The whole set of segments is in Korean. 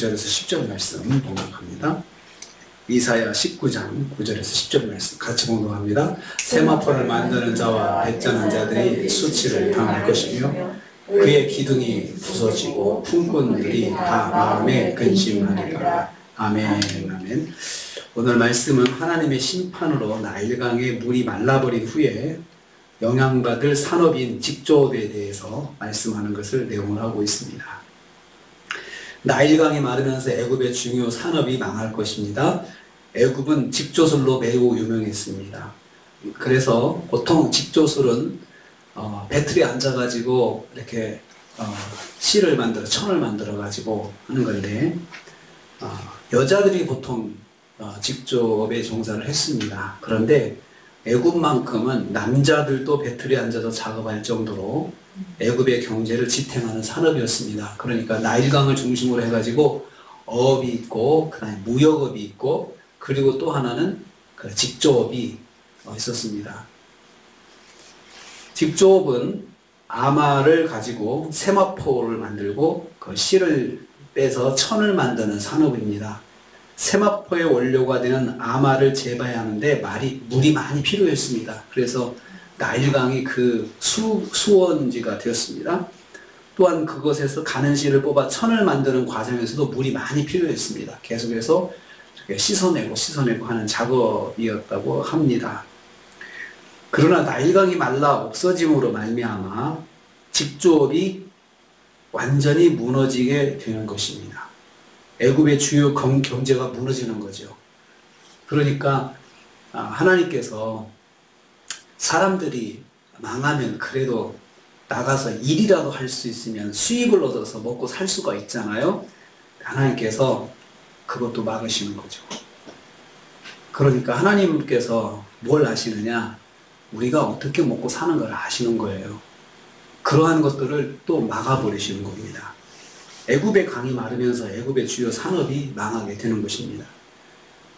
9절에서 10절 말씀 봉독합니다. 이사야 19장 9절에서 10절 말씀 같이 봉독합니다. 세마포를 만드는 자와 배짜는 자들이 수치를 당할 것이며 그의 기둥이 부서지고 품꾼들이 다 마음에 근심하리라. 아멘. 아멘. 오늘 말씀은 하나님의 심판으로 나일강의 물이 말라버린 후에 영향받을 산업인 직조업에 대해서 말씀하는 것을 내용을 하고 있습니다. 나일강이 마르면서 애굽의 중요 산업이 망할 것입니다. 애굽은 직조술로 매우 유명했습니다. 그래서 보통 직조술은 배틀에 앉아가지고 이렇게 실을 만들어 천을 만들어 가지고 하는 건데 여자들이 보통 직조업에 종사를 했습니다. 그런데 애굽만큼은 남자들도 배틀에 앉아서 작업할 정도로 애굽의 경제를 지탱하는 산업이었습니다. 그러니까 나일강을 중심으로 해가지고 어업이 있고 그다음에 무역업이 있고 그리고 또 하나는 그 직조업이 있었습니다. 직조업은 아마를 가지고 세마포를 만들고 그 실을 빼서 천을 만드는 산업입니다. 세마포의 원료가 되는 아마를 재배해야 하는데 물이 많이 필요했습니다. 그래서 나일강이 그 수원지가 되었습니다. 또한 그것에서 가는 실을 뽑아 천을 만드는 과정에서도 물이 많이 필요했습니다. 계속해서 씻어내고 하는 작업이었다고 합니다. 그러나 나일강이 말라 없어짐으로 말미암아 직조업이 완전히 무너지게 되는 것입니다. 애굽의 주요 경제가 무너지는 거죠. 그러니까 하나님께서 사람들이 망하면 그래도 나가서 일이라도 할 수 있으면 수입을 얻어서 먹고 살 수가 있잖아요. 하나님께서 그것도 막으시는 거죠. 그러니까 하나님께서 뭘 아시느냐? 우리가 어떻게 먹고 사는 걸 아시는 거예요. 그러한 것들을 또 막아버리시는 겁니다. 애굽의 강이 마르면서 애굽의 주요 산업이 망하게 되는 것입니다.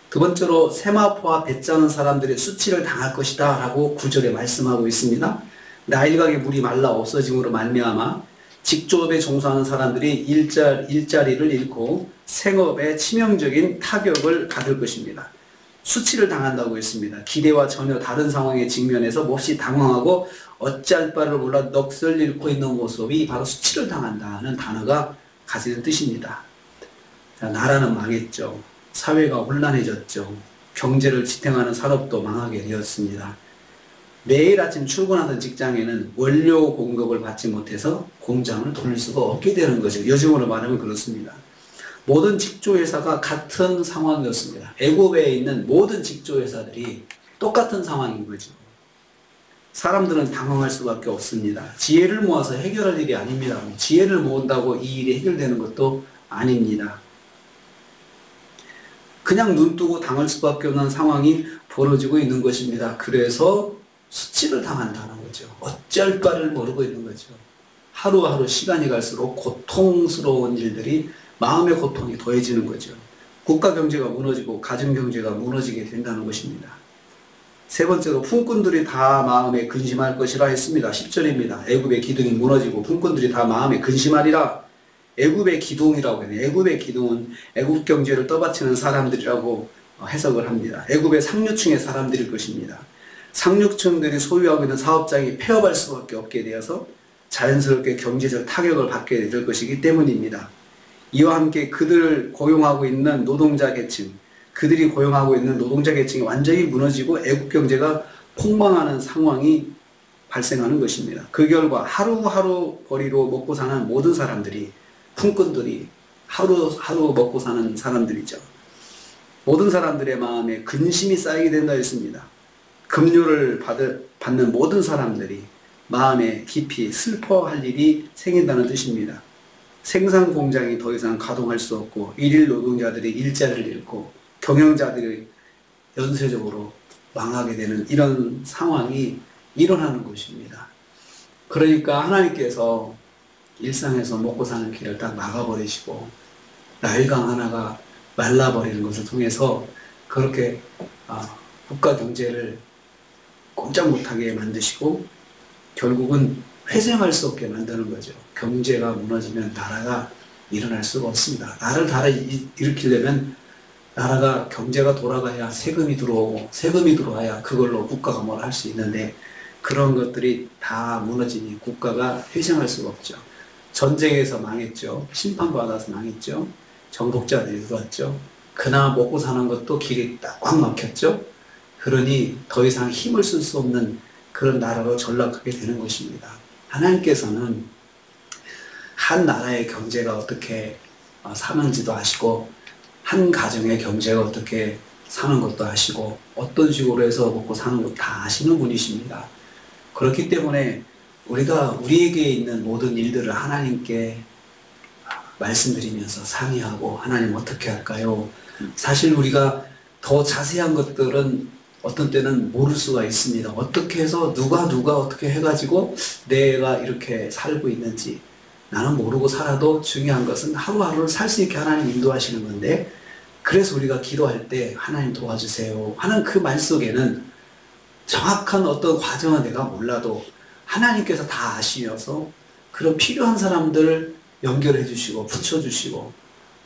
두 번째로 세마포와 배짜는 사람들의 수치를 당할 것이다 라고 9절에 말씀하고 있습니다. 나일강의 물이 말라 없어짐으로 말미암아 직조업에 종사하는 사람들이 일자리를 잃고 생업에 치명적인 타격을 받을 것입니다. 수치를 당한다고 했습니다. 기대와 전혀 다른 상황에 직면해서 몹시 당황하고 어찌할 바를 몰라 넋을 잃고 있는 모습이 바로 수치를 당한다는 단어가 가지는 뜻입니다. 자, 나라는 망했죠. 사회가 혼란해졌죠. 경제를 지탱하는 산업도 망하게 되었습니다. 매일 아침 출근하던 직장에는 원료 공급을 받지 못해서 공장을 돌릴 수가 없게 되는 거죠. 요즘으로 말하면 그렇습니다. 모든 직조회사가 같은 상황이었습니다. 애굽에 있는 모든 직조회사들이 똑같은 상황인 거죠. 사람들은 당황할 수밖에 없습니다. 지혜를 모아서 해결할 일이 아닙니다. 지혜를 모은다고 이 일이 해결되는 것도 아닙니다. 그냥 눈 뜨고 당할 수밖에 없는 상황이 벌어지고 있는 것입니다. 그래서 수치를 당한다는 거죠. 어쩔 바를 모르고 있는 거죠. 하루하루 시간이 갈수록 고통스러운 일들이 마음의 고통이 더해지는 거죠. 국가 경제가 무너지고 가정 경제가 무너지게 된다는 것입니다. 세 번째로 품꾼들이 다 마음에 근심할 것이라 했습니다. 10절입니다. 애굽의 기둥이 무너지고 품꾼들이 다 마음에 근심하리라. 애굽의 기둥이라고 해요. 애굽의 기둥은 애굽 경제를 떠받치는 사람들이라고 해석을 합니다. 애굽의 상류층의 사람들일 것입니다. 상류층들이 소유하고 있는 사업장이 폐업할 수밖에 없게 되어서 자연스럽게 경제적 타격을 받게 될 것이기 때문입니다. 이와 함께 그들을 고용하고 있는 노동자 계층, 그들이 고용하고 있는 노동자 계층이 완전히 무너지고 애국 경제가 폭망하는 상황이 발생하는 것입니다. 그 결과 하루하루 벌이로 먹고 사는 모든 사람들이, 품꾼들이 하루하루 먹고 사는 사람들이죠. 모든 사람들의 마음에 근심이 쌓이게 된다 했습니다. 급료를 받는 모든 사람들이 마음에 깊이 슬퍼할 일이 생긴다는 뜻입니다. 생산 공장이 더 이상 가동할 수 없고 일일 노동자들이 일자리를 잃고 경영자들이 연쇄적으로 망하게 되는 이런 상황이 일어나는 것입니다. 그러니까 하나님께서 일상에서 먹고 사는 길을 딱 막아버리시고 나일강 하나가 말라버리는 것을 통해서 그렇게 국가 경제를 꼼짝 못하게 만드시고 결국은 회생할 수 없게 만드는 거죠. 경제가 무너지면 나라가 일어날 수가 없습니다. 나라를 일으키려면 나라가 경제가 돌아가야 세금이 들어오고 세금이 들어와야 그걸로 국가가 뭘 할 수 있는데 그런 것들이 다 무너지니 국가가 회생할 수가 없죠. 전쟁에서 망했죠. 심판받아서 망했죠. 정복자들이 들어왔죠. 그나마 먹고 사는 것도 길이 꽉 막혔죠. 그러니 더 이상 힘을 쓸 수 없는 그런 나라로 전락하게 되는 것입니다. 하나님께서는 한 나라의 경제가 어떻게 사는지도 아시고 한 가정의 경제가 어떻게 사는 것도 아시고 어떤 식으로 해서 먹고 사는 것 다 아시는 분이십니다. 그렇기 때문에 우리가 우리에게 있는 모든 일들을 하나님께 말씀드리면서 상의하고 하나님 어떻게 할까요? 사실 우리가 더 자세한 것들은 어떤 때는 모를 수가 있습니다. 어떻게 해서 누가 어떻게 해가지고 내가 이렇게 살고 있는지 나는 모르고 살아도 중요한 것은 하루하루를 살 수 있게 하나님 인도하시는 건데 그래서 우리가 기도할 때 하나님 도와주세요 하는 그 말 속에는 정확한 어떤 과정은 내가 몰라도 하나님께서 다 아시면서 그런 필요한 사람들을 연결해 주시고 붙여주시고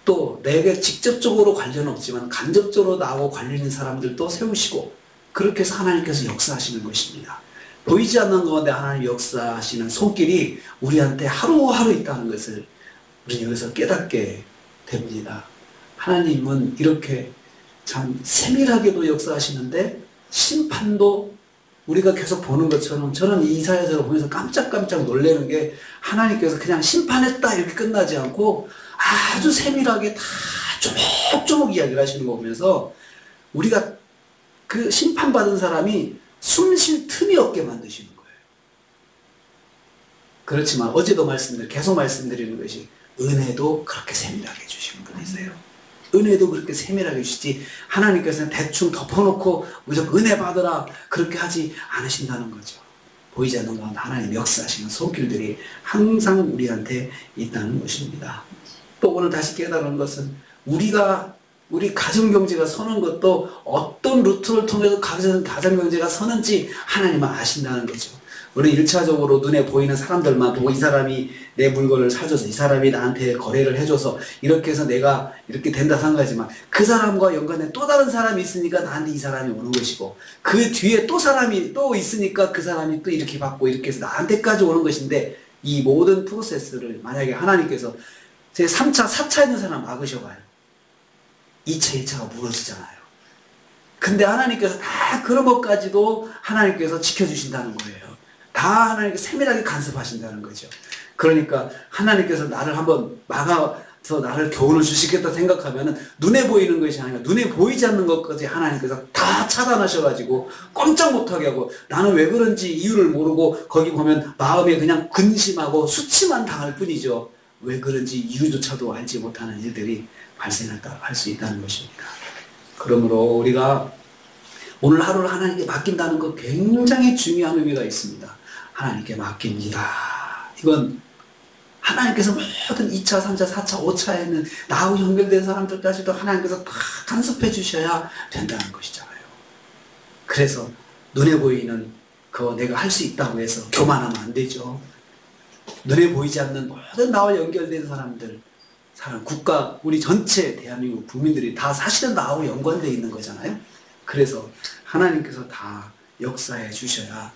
또 내게 직접적으로 관련은 없지만 간접적으로 나하고 관련 있는 사람들도 세우시고 그렇게 해서 하나님께서 역사하시는 것입니다. 보이지 않는 가운데 하나님 역사하시는 손길이 우리한테 하루하루 있다는 것을 우리는 여기서 깨닫게 됩니다. 하나님은 이렇게 참 세밀하게도 역사하시는데 심판도 우리가 계속 보는 것처럼 저는 이사야서를 보면서 깜짝깜짝 놀라는 게 하나님께서 그냥 심판했다 이렇게 끝나지 않고 아주 세밀하게 다 조목조목 이야기를 하시는 거 보면서 우리가 그 심판받은 사람이 숨 쉴 틈이 없게 만드시는 거예요. 그렇지만 어제도 계속 말씀드리는 것이 은혜도 그렇게 세밀하게 주시는 분이세요. 은혜도 그렇게 세밀하게 주시지 하나님께서는 대충 덮어놓고 무조건 은혜 받으라 그렇게 하지 않으신다는 거죠. 보이지 않는 가운데 하나님 역사하시는 손길들이 항상 우리한테 있다는 것입니다. 또 오늘 다시 깨달은 것은 우리 가정경제가 서는 것도 어떤 루트를 통해서 가정경제가 서는지 하나님은 아신다는 거죠. 우리 1차적으로 눈에 보이는 사람들만 보고 이 사람이 내 물건을 사줘서 이 사람이 나한테 거래를 해줘서 이렇게 해서 내가 이렇게 된다 생각하지만 그 사람과 연관된 또 다른 사람이 있으니까 나한테 이 사람이 오는 것이고 그 뒤에 또 사람이 또 있으니까 그 사람이 또 이렇게 받고 이렇게 해서 나한테까지 오는 것인데 이 모든 프로세스를 만약에 하나님께서 제 3차, 4차 있는 사람 막으셔봐요. 2차, 1차가 무너지잖아요. 근데 하나님께서 다 그런 것까지도 하나님께서 지켜주신다는 거예요. 다 하나님께서 세밀하게 간섭하신다는 거죠. 그러니까 하나님께서 나를 한번 막아서 나를 교훈을 주시겠다 생각하면은 눈에 보이는 것이 아니라 눈에 보이지 않는 것까지 하나님께서 다 차단하셔가지고 꼼짝 못하게 하고 나는 왜 그런지 이유를 모르고 거기 보면 마음에 그냥 근심하고 수치만 당할 뿐이죠. 왜 그런지 이유조차도 알지 못하는 일들이 발생할까 할 수 있다는 것입니다. 그러므로 우리가 오늘 하루를 하나님께 맡긴다는 것 굉장히 중요한 의미가 있습니다. 하나님께 맡깁니다. 이건 하나님께서 모든 2차, 3차, 4차, 5차에 있는 나하고 연결된 사람들까지도 하나님께서 다 간섭해 주셔야 된다는 것이잖아요. 그래서 눈에 보이는 내가 할 수 있다고 해서 교만하면 안 되죠. 눈에 보이지 않는 모든 나와 연결된 사람들, 국가, 우리 전체 대한민국 국민들이 다 사실은 나하고 연관되어 있는 거잖아요. 그래서 하나님께서 다 역사해 주셔야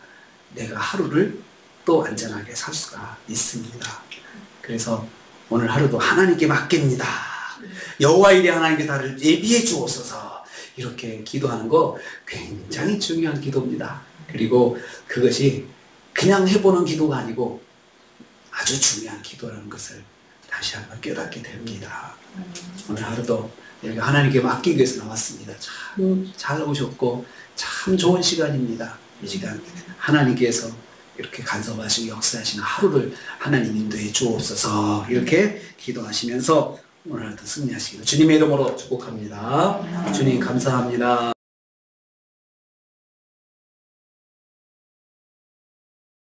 내가 하루를 또 안전하게 살 수가 있습니다. 그래서 오늘 하루도 하나님께 맡깁니다. 여호와 일에 하나님께 나를 예비해 주옵소서. 이렇게 기도하는 거 굉장히 중요한 기도입니다. 그리고 그것이 그냥 해보는 기도가 아니고 아주 중요한 기도라는 것을 다시 한번 깨닫게 됩니다. 오늘 하루도 우리가 하나님께 맡기기 위해서 나왔습니다. 참 잘 오셨고 참 좋은 시간입니다. 이 시간 하나님께서 이렇게 간섭하시고 역사하시는 하루를 하나님 인도해 주옵소서. 이렇게 기도하시면서 오늘 하루도 승리하시기를 주님의 이름으로 축복합니다. 주님 감사합니다.